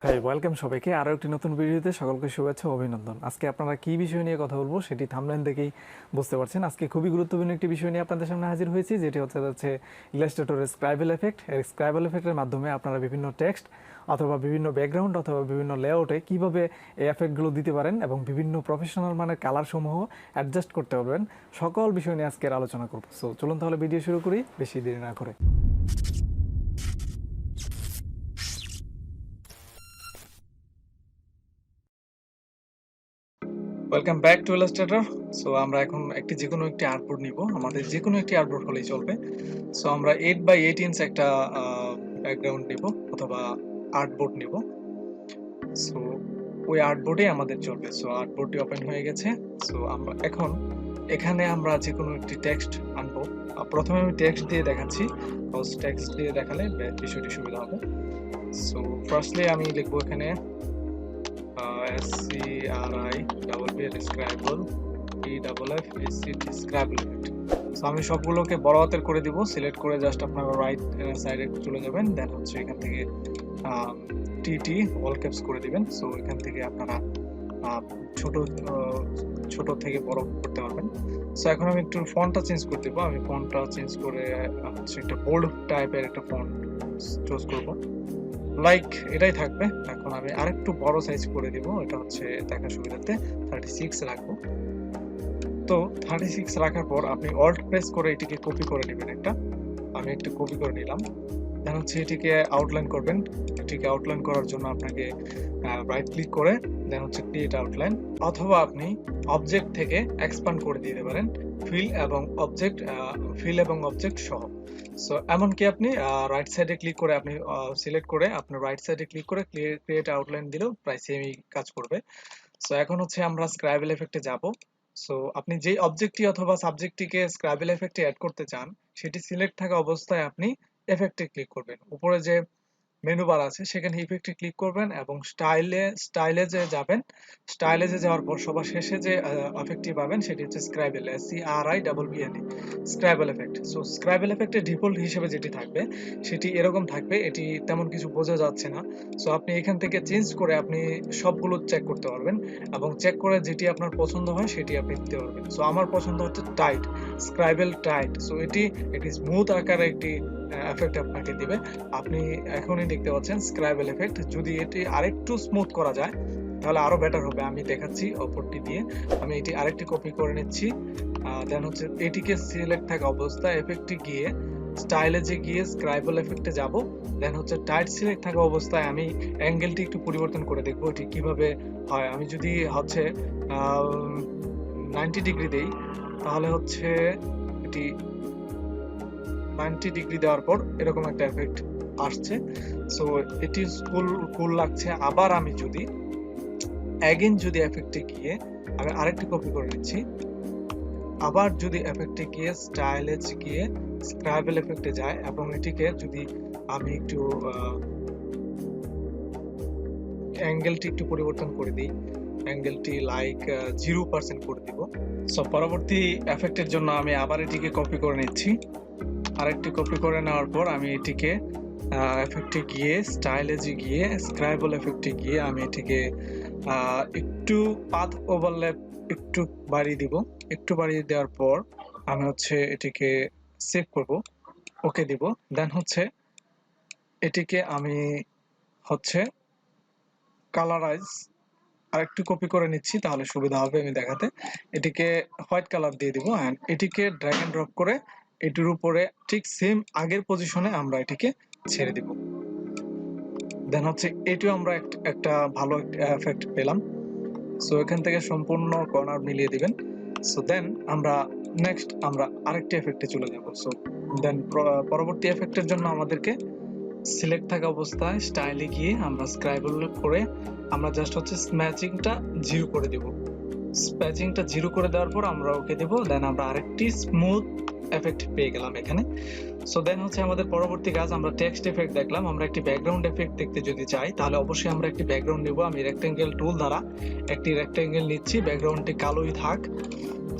Hi welcome সবাইকে আরও একটি নতুন ভিডিওতে সকলকে শুভেচ্ছা ও অভিনন্দন। আজকে আপনারা কি বিষয় নিয়ে কথা বলবো সেটি থাম্বনেল দেখেই বুঝতে পারছেন। আজকে খুবই গুরুত্বপূর্ণ একটি বিষয় নিয়ে আপনাদের সামনে হাজির হয়েছি, যেটি হচ্ছে ইলাস্ট্রেটরের স্ক্রাইবেল এফেক্ট। এই স্ক্রাইবেল এফেক্টের মাধ্যমে আপনারা বিভিন্ন টেক্সট অথবা বিভিন্ন ব্যাকগ্রাউন্ড অথবা বিভিন্ন লেআউটে কীভাবে এই এফেক্টগুলো দিতে পারেন এবং বিভিন্ন প্রফেশনাল মানের কালারসমূহ অ্যাডজাস্ট করতে পারবেন, সকল বিষয় নিয়ে আজকের আলোচনা করব। সো চলুন তাহলে ভিডিও শুরু করি বেশি দেরি না করে। Welcome back to Illustrator. So আমরা এখন যে কোনো একটি আর্টবোর্ড নিব, আমাদের যে কোনো একটি আর্টবোর্ড হলেই চলবে। সো আমরা 8x8 ইঞ্চ একটা ব্যাকগ্রাউন্ড নিব অথবা আর্টবোর্ড নিব। সো ওই আর্টবোর্ডে আমাদের চলবে। সো আর্টবোর্ডটি ওপেন হয়ে গেছে। সো আমরা এখন এখানে আমরা যে কোনো একটি টেক্সট আনবো। প্রথমে আমি টেক্সট দিয়ে দেখাচ্ছি, বিকজ টেক্সট দিয়ে দেখালে বিষয়টি সুবিধা হবে। সো ফার্স্টলি আমি লিখবো এখানে Scribble Scribble। সো আমি সবগুলোকে বড় হাতের করে দিব। সিলেক্ট করে জাস্ট আপনারা রাইট সাইডে চলে যাবেন, দেন হচ্ছে এখান থেকে টিটি অল ক্যাপস করে দিবেন। সো এখান থেকে আপনারা ছোট থেকে বড় করতে পারবেন। সো এখন আমি একটু ফন্টটা চেঞ্জ করে দেবো। আমি ফন্টটা চেঞ্জ করে হচ্ছে একটা বোল্ড টাইপের একটা ফন্ট চুজ করব, লাইক এটাই থাকবে। এখন আমি আরেকটু বড় সাইজ করে দিব, এটা হচ্ছে দেখার সুবিধাতে 36 রাখবো। তো 36 রাখার পর আপনি অল্ট প্রেস করে এটিকে কপি করে নেবেন। আমি একটু কপি করে নিলাম। দেন হচ্ছে এটিকে আউটলাইন করবেন। এটিকে আউটলাইন করার জন্য আপনাকে রাইট ক্লিক করে দেন হচ্ছে ক্রিয়েট আউটলাইন, অথবা আপনি অবজেক্ট থেকে এক্সপ্যান্ড করে দিতে পারেন ফিল এবং অবজেক্ট সহ। সো এমনকি আপনি রাইট সাইডে ক্লিক করে আপনি সিলেক্ট করে আপনি রাইট সাইডে ক্লিক করে ক্রিয়েট আউটলাইন দিলেও প্রায় সেমই কাজ করবে। সো এখন হচ্ছে আমরা স্ক্রাইবেল এফেক্টে যাব। সো আপনি যে অবজেক্টটি অথবা সাবজেক্টটিকে স্ক্রাইবেল এফেক্টে অ্যাড করতে চান, সেটি সিলেক্ট থাকা অবস্থায় আপনি এফেক্টে ক্লিক করবেন। উপরে যে মেনু বার আছে সেখানে ইফেক্টে ক্লিক করবেন এবং স্টাইলে যে যাবেন। স্টাইলে যে যাওয়ার পর সবার শেষে যে এফেক্টটি পাবেন সেটি হচ্ছে স্ক্রাইবেল, SCRIBBLE, স্ক্রাইবেল এফেক্ট। সো স্ক্রাইবেল এফেক্টের ডিফল্ট হিসেবে যেটি থাকবে সেটি এরকম থাকবে, এটি তেমন কিছু বোঝা যাচ্ছে না। সো আপনি এখান থেকে চেঞ্জ করে আপনি সবগুলো চেক করতে পারবেন এবং চেক করে যেটি আপনার পছন্দ হয় সেটি আপনি দিতে পারবেন। সো আমার পছন্দ হচ্ছে টাইট, স্ক্রাইবেল টাইট। সো এটি স্মুথ আকারে একটি এফেক্ট আপনাকে দিবে। আপনি এখনই দেখতে পাচ্ছেন স্ক্রাইবেল এফেক্ট। যদি এটি আরেকটু স্মুথ করা যায় তাহলে আরো বেটার হবে। আমি দেখাচ্ছি অপরটি দিয়ে। আমি এটি আরেকটি কপি করে নিচ্ছি। দেন হচ্ছে এটিকে সিলেক্ট থাকা অবস্থায় এফেক্টে গিয়ে স্টাইলে যে গিয়ে স্ক্রাইবেল এফেক্টে যাব। দেন হচ্ছে টাইট সিলেক্ট থাকা অবস্থায় আমি অ্যাঙ্গেলটি একটু পরিবর্তন করে দেখবো এটি কিভাবে হয়। আমি যদি হচ্ছে 90 ডিগ্রি দেই তাহলে হচ্ছে এটি 90 ডিগ্রি দেওয়ার পর এরকম একটা এফেক্ট আসছে। সো এটি কুল লাগছে। আবার আমি যদি এফেক্টে গিয়ে আমি আরেকটি কপি করে নিচ্ছি, আবার যদি এফেক্টে গিয়ে স্টাইলে গিয়ে স্ক্রাইবেল এফেক্টে যায় এবং এটিকে যদি আমি একটু অ্যাঙ্গেলটি একটু পরিবর্তন করে দিই, অ্যাঙ্গেলটি লাইক 0% করে দিব। সো পরবর্তী এফেক্টের জন্য আমি আবার এটিকে কপি করে নিচ্ছি। আরেকটি কপি করে নেওয়ার পর আমি এটিকে এফেক্টে গিয়ে স্টাইলে গিয়ে স্ক্রাইবল এফেক্টে গিয়ে আমি এটিকে একটু পাথ ওভারল্যাপ একটু বাড়িয়ে দিব। একটু বাড়িয়ে দেওয়ার পর আমি হচ্ছে এটিকে সেভ করব, ওকে দিব। দেন হচ্ছে এটিকে আমি হচ্ছে কালারাইজ আরেকটু কপি করে নিচ্ছি, তাহলে সুবিধা হবে আমি দেখাতে। এটিকে হোয়াইট কালার দিয়ে দিব এন্ড এটিকে ড্র্যাগ এন্ড ড্রপ করে এটির উপরে ঠিক সেম আগের পজিশনে আমরা এটিকে ছেড়ে দিব। দেন হচ্ছে এটিও আমরা একটা ভালো এফেক্ট পেলাম। সো এখান থেকে সম্পূর্ণ কর্নার মিলিয়ে দিবেন। সো দেন আমরা নেক্সট আরেকটি এফেক্টে চলে যাব। সো দেন পরবর্তী এফেক্টের জন্য আমাদেরকে সিলেক্ট থাকা অবস্থায় স্টাইলে গিয়ে আমরা স্ক্রাইবল করে আমরা জাস্ট হচ্ছে স্ম্যাচিংটা 0 করে দেব। স্প্যাচিংটা 0 করে দেওয়ার পর আমরা ওকে দেব। দেন আমরা আরেকটি স্মুথ এফেক্ট পেয়ে গেলাম এখানে। সো দেন হচ্ছে আমাদের পরবর্তী কাজ, আমরা টেক্সট এফেক্ট দেখলাম। আমরা একটি ব্যাকগ্রাউন্ড এফেক্ট দেখতে যদি চাই তাহলে অবশ্যই আমরা একটি ব্যাকগ্রাউন্ড নেব। আমি রেক্টেঙ্গেল টুল দ্বারা একটি রেক্টেঙ্গেল নিচ্ছি, ব্যাকগ্রাউন্ডটি কালোই থাক।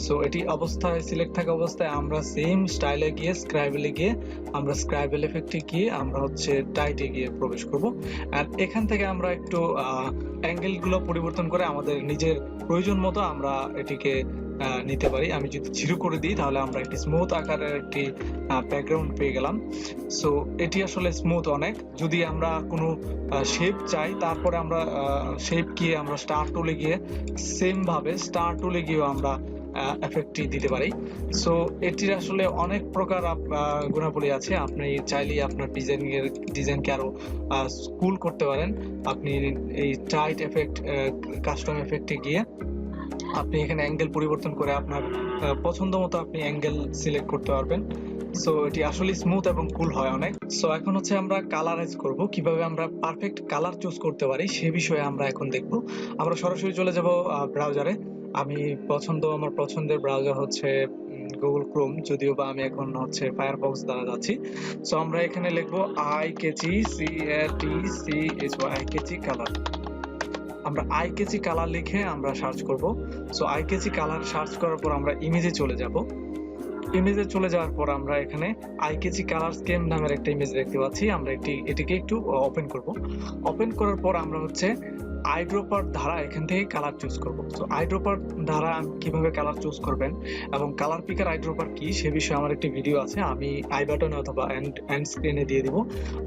সো এটি অবস্থায় সিলেক্ট থাকা অবস্থায় আমরা সেম স্টাইলে গিয়ে স্ক্রাইবেলে গিয়ে আমরা স্ক্রাইবেল এফেক্টে গিয়ে আমরা হচ্ছে টাইটে গিয়ে প্রবেশ করব। আর এখান থেকে আমরা একটু অ্যাঙ্গেলগুলো পরিবর্তন করে আমাদের নিজের প্রয়োজন মতো আমরা এটিকে নিতে পারি। আমি যদি 0 করে দিই তাহলে আমরা একটি স্মুথ আকারের একটি ব্যাকগ্রাউন্ড পেয়ে গেলাম। সো এটি আসলে স্মুথ অনেক। যদি আমরা কোনো শেপ চাই তারপরে আমরা শেপ গিয়ে আমরা স্টার টুলে গিয়ে সেম ভাবে স্টার টুলে গিয়েও আমরা এফেক্টটি দিতে পারি। সো এটির আসলে অনেক প্রকার গুণাবলী আছে। আপনি চাইলেই আপনার ডিজাইনকে আরো কুল করতে পারেন। আপনি এই টাইট এফেক্ট কাস্টম এফেক্টে গিয়ে আপনি এখানে অ্যাঙ্গেল পরিবর্তন করে আপনার পছন্দ মতো আপনি অ্যাঙ্গেল সিলেক্ট করতে পারবেন। সো এটি আসলে স্মুথ এবং কুল হয় অনেক। সো এখন হচ্ছে আমরা কালারাইজ করব, কিভাবে আমরা পারফেক্ট কালার চুজ করতে পারি সে বিষয়ে আমরা এখন দেখব। আমরা সরাসরি চলে যাব ব্রাউজারে। আমার পছন্দের ব্রাউজার হচ্ছে গুগল ক্রোম, যদিও বা আমি এখন হচ্ছে ফায়ারফক্স দ্বারা যাচ্ছি। সো আমরা এখানে লিখবো আইকেচি কালার। আমরা আইকেচি কালার লিখে আমরা সার্চ করব। সো আইকেচি কালার সার্চ করার পর আমরা ইমেজে চলে যাব। ইমেজে চলে যাওয়ার পর আমরা এখানে আইকেচি কালার স্কেম নামের একটা ইমেজ দেখতে পাচ্ছি। আমরা এটিকে একটু ওপেন করব। ওপেন করার পর আমরা হচ্ছে আইড্রপার দ্বারা এখান থেকে কালার চুজ করব। সো আইড্রপার দ্বারা কিভাবে কালার চুজ করবেন এবং কালার পিকার আইড্রপার কি সে বিষয়ে আমার একটি ভিডিও আছে, আমি আই বাটনে অথবা এন্ড স্ক্রিনে দিয়ে দিব,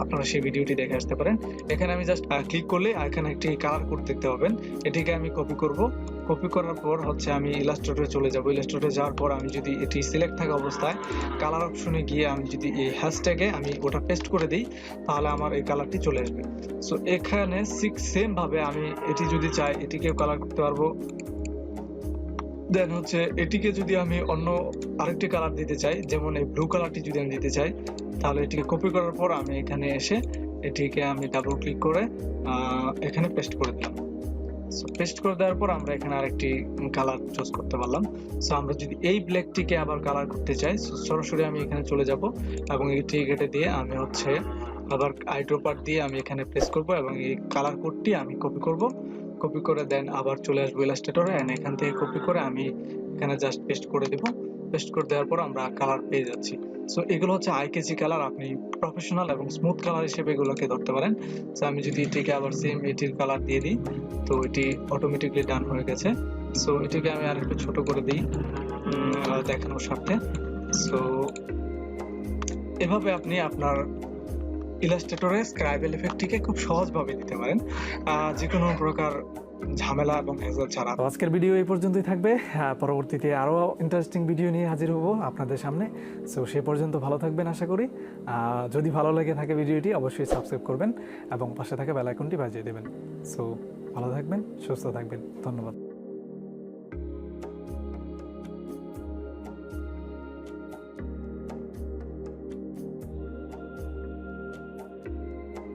আপনারা সেই ভিডিওটি দেখে আসতে পারেন। এখানে আমি জাস্ট ক্লিক করলে এখানে একটি কালার কোড দেখতে পাবেন। এটিকে আমি কপি করব। কপি করার পর হচ্ছে আমি ইলাস্ট্রেটরে চলে যাব। ইলাস্ট্রেটরে যাওয়ার পর আমি যদি এটি সিলেক্ট থাকা অবস্থায় কালার অপশনে গিয়ে আমি যদি এই হ্যাশট্যাগে আমি ওটা পেস্ট করে দিই তাহলে আমার এই কালারটি চলে আসবে। সো এখানে সেম ভাবে আমি এটি যদি চাই এটিকেও কালার করতে পারবো। দেন হচ্ছে এটিকে যদি আমি অন্য আরেকটি কালার দিতে চাই, যেমন এই ব্লু কালারটি যদি আমি দিতে চাই, তাহলে এটিকে কপি করার পর আমি এখানে এসে এটিকে আমি ডাবল ক্লিক করে এখানে পেস্ট করে দিলাম। সো পেস্ট করে দেওয়ার পর আমরা এখানে আরেকটি কালার চুজ করতে পারলাম। সো আমরা যদি এই ব্ল্যাকটিকে আবার কালার করতে চাই, সরাসরি আমি এখানে চলে যাব এবং এটি কেটে দিয়ে আমি হচ্ছে আবার আইড্রপার দিয়ে আমি এখানে প্রেস করব এবং এই কালার কোডটি আমি কপি করব। কপি করে দেন আবার চলে আসবো ইলাস্ট্রেটরে, এন্ড এখান থেকে কপি করে আমি এখানে জাস্ট পেস্ট করে দেব। পেস্ট করে দেওয়ার পর আমরা কালার পেয়ে যাচ্ছি। সো এগুলো হচ্ছে আইকেচি কালার। আপনি প্রফেশনাল এবং স্মুথ কালার হিসেবে এগুলোকে ধরতে পারেন। সো আমি যদি এটিকে আবার সেম এটির কালার দিয়ে দিই তো এটি অটোমেটিকলি ডান হয়ে গেছে। সো এটিকে আমি আর একটু ছোট করে দিই দেখানোর স্বার্থে। সো এভাবে আপনি আপনার ইলাস্ট্রেটরে স্ক্রাইবেল এফেক্টটিকে খুব সহজভাবে দিতে পারেন, যে কোনো প্রকার ঝামেলা এবং হ্যাজেল ছাড়া। আজকের ভিডিও এই পর্যন্তই থাকবে। পরবর্তীতে আরও ইন্টারেস্টিং ভিডিও নিয়ে হাজির হব আপনাদের সামনে। সো সে পর্যন্ত ভালো থাকবেন আশা করি। যদি ভালো লেগে থাকে ভিডিওটি অবশ্যই সাবস্ক্রাইব করবেন এবং পাশে থাকা বেল আইকনটি বাজিয়ে দেবেন। সো ভালো থাকবেন, সুস্থ থাকবেন। ধন্যবাদ।